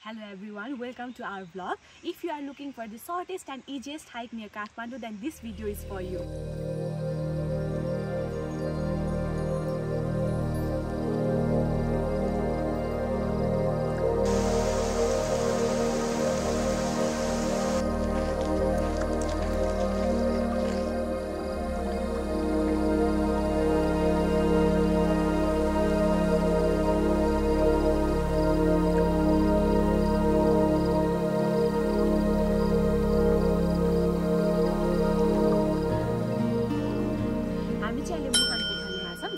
Hello everyone, welcome to our vlog. If you are looking for the shortest and easiest hike near Kathmandu, then this video is for you.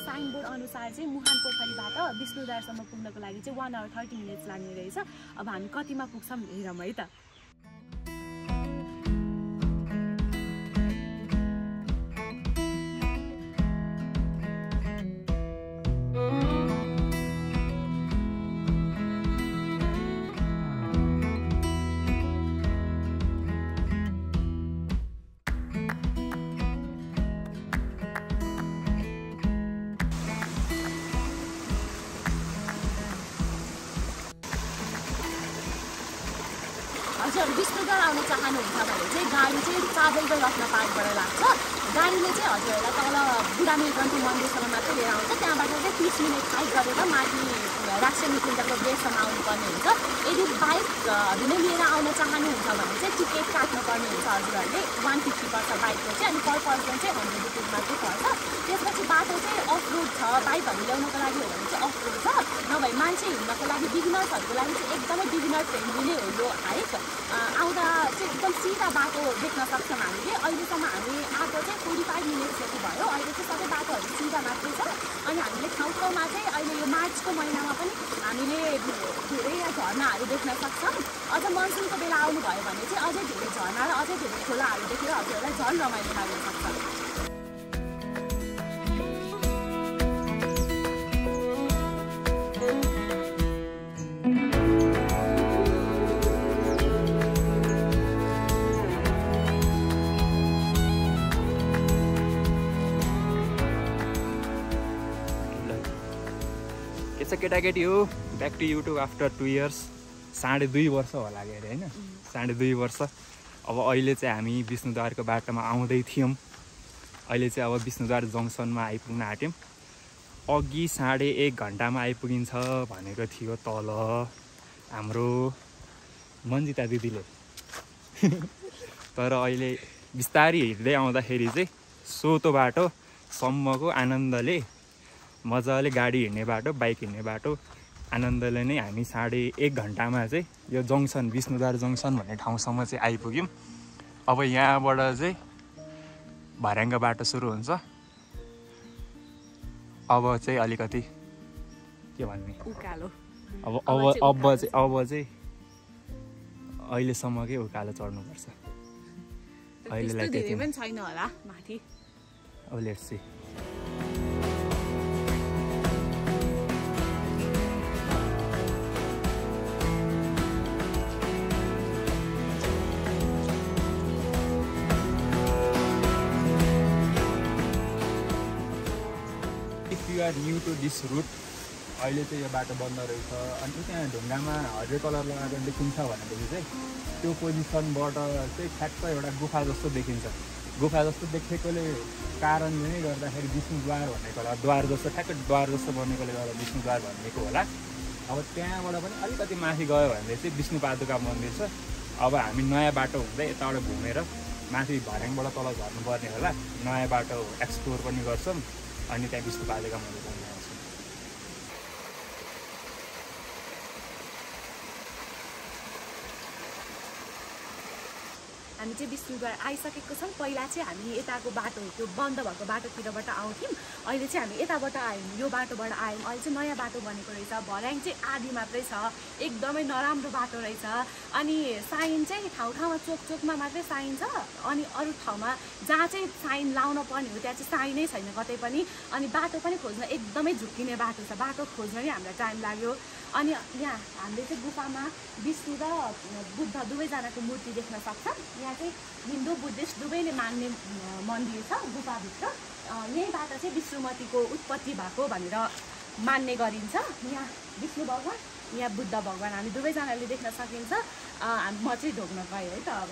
Signboard अनुसार चाहिँ मुहान पोखरीबाट विष्णुद्वारसम्म पुग्नको लागि चाहिँ 1 hour 30 minutes लाग्ने रहेछ। अब हामी कतिमा पुग्छौं हेरौँ है त। हजुर विष्णुद्वार आउन चाहनुहुन्छ भने चाहिँ गाडी चाहिँ चाबलगढ रत्न पार्कबाट लाग्छ। गाडीले चाहिँ हजुरहरूलाई तल बुढानीलकण्ठ मन्दिरसम्म मात्रै लिएर आउँछ। त्यहाँबाट चाहिँ 30 मिनट हाइक गरेर माथि राष्ट्रिय कुण्डको बेससम्म आउनुपर्ने हुन्छ। यदि बाइकहरू नै लिएर आउन चाहनुहुन्छ भने चाहिँ टिकट काट्नुपर्ने हुन्छ हजुरहरूले। 150 पर्छ बाइकको चाहिँ, अनि पर पर्सन चाहिँ 100 रुपियाँ मात्रै पर्छ। त्यसपछि बाटो चाहिँ अफ रोड छ। बाइकहरू ल्याउनको लागि हो भने चाहिँ अफ रोड छ, नभए मान्छे हिँड्नको लागि बिगिनर्सहरूको लागि चाहिँ एकदमै बिगिनर फ्रेन्डली नै हो यो हाइक। आउँदा चाहिँ एकदम सिधा बाटो देख्न सक्छौँ हामीले। अहिलेसम्म हामी आएको चाहिँ 45 मिनट जति भयो। अहिले चाहिँ सबै बाटोहरू सिधा मात्रै छ। अनि हामीले ठाउँ चाहिँ अहिले यो मार्चको महिनामा पनि हामीले धेरै झरनाहरू देख्न सक्छौँ। अझ मनसुनको बेला आउनुभयो भने चाहिँ अझै धेरै झरना र अझै धेरै खोलाहरू देखेर हजुरहरूलाई झन् रमाइलो लाग्न सक्छ। केटाकेटी हो back to YouTube after 2 years, 2.5 वर्ष होला अरे होइन, 2.5 वर्ष। अब अहिले चाहिँ हामी विष्णुद्वारको बाटोमा आउँदै थियौँ। अहिले चाहिँ अब विष्णुद्वार जङ्सनमा आइपुग्न आँट्यौँ। अघि 1.5 घन्टामा आइपुगिन्छ भनेको थियो तल हाम्रो मन्जिता दिदीले। तर अहिले बिस्तारै हिँड्दै आउँदाखेरि चाहिँ सोतो बाटोसम्मको आनन्दले, मजाले गाडी हिँड्ने बाटो, बाइक हिँड्ने बाटो आनन्दले नै हामी 1.5 घन्टामा चाहिँ यो जङ्सन, विष्णुद्वार जङ्सन भन्ने ठाउँसम्म चाहिँ आइपुग्यौँ। अब यहाँबाट चाहिँ भर्याङको बाटो सुरु हुन्छ। अब चाहिँ अलिकति के भन्ने, उकालो। अब चाहिँ अहिलेसम्मकै उकालो चढ्नुपर्छ। अहिलेलाई त्यति पनि छैन होला माथि। अब let's see. You are new to this route, अहिले चाहिँ यो बाटो बन्द रहेछ। अनि त्यहाँ ढुङ्गामा हरियो कलर लगाएको देखिन्छ भनेदेखि चाहिँ त्यो पोजिसनबाट चाहिँ ठ्याक्क एउटा गुफा जस्तो देखिन्छ। गुफा जस्तो देखेकोले कारणले नै गर्दाखेरि विष्णुद्वार भनेको होला, द्वार जस्तो, ठ्याक्क द्वार जस्तो बनेकोले गर्दा विष्णुद्वार भनेको होला। अब त्यहाँबाट पनि अलिकति माथि गयो भने चाहिँ विष्णुपादुका मन्दिर छ। अब हामी नयाँ बाटो हुँदै यताबाट घुमेर माथि भर्याङबाट तल झर्नुपर्ने होला। नयाँ बाटो एक्सप्लोर पनि गर्छौँ, अनि त्यहाँ विष्णुपादुका मन्दिर पनि आउँछौँ। हामी चाहिँ विष्णुद्वार आइसकेको छौँ। पहिला चाहिँ हामी यताको बाटो, त्यो बन्द भएको बाटोतिरबाट आउँथ्यौँ। अहिले चाहिँ हामी यताबाट आयौँ, यो बाटोबाट आयौँ। अहिले चाहिँ नयाँ बाटो बनेको रहेछ। भर्याङ चाहिँ आधी मात्रै छ, एकदमै नराम्रो बाटो रहेछ। अनि साइन चाहिँ ठाउँ चोकमा मात्रै साइन छ। अनि अरू ठाउँमा जहाँ चाहिँ साइन लाउन पर्ने हो त्यहाँ चाहिँ साइनै छैन कतै पनि। अनि बाटो पनि खोज्न एकदमै झुक्किने बाटो छ। बाटो खोज्न नै हामीलाई टाइम लाग्यो। अनि यहाँ हामीले चाहिँ गुफामा विष्णु र बुद्ध दुवैजनाको मूर्ति देख्न सक्छौँ। यहाँ चाहिँ हिन्दू बुद्धिस्ट दुवैले मान्ने मन्दिर छ गुफाभित्र। यहीँबाट चाहिँ विष्णुमतीको उत्पत्ति भएको भनेर मान्ने गरिन्छ। यहाँ विष्णु भगवान यहाँ बुद्ध भगवान् हामी दुवैजनाले देख्न सकिन्छ। म चाहिँ ढोग्न गएँ है त अब।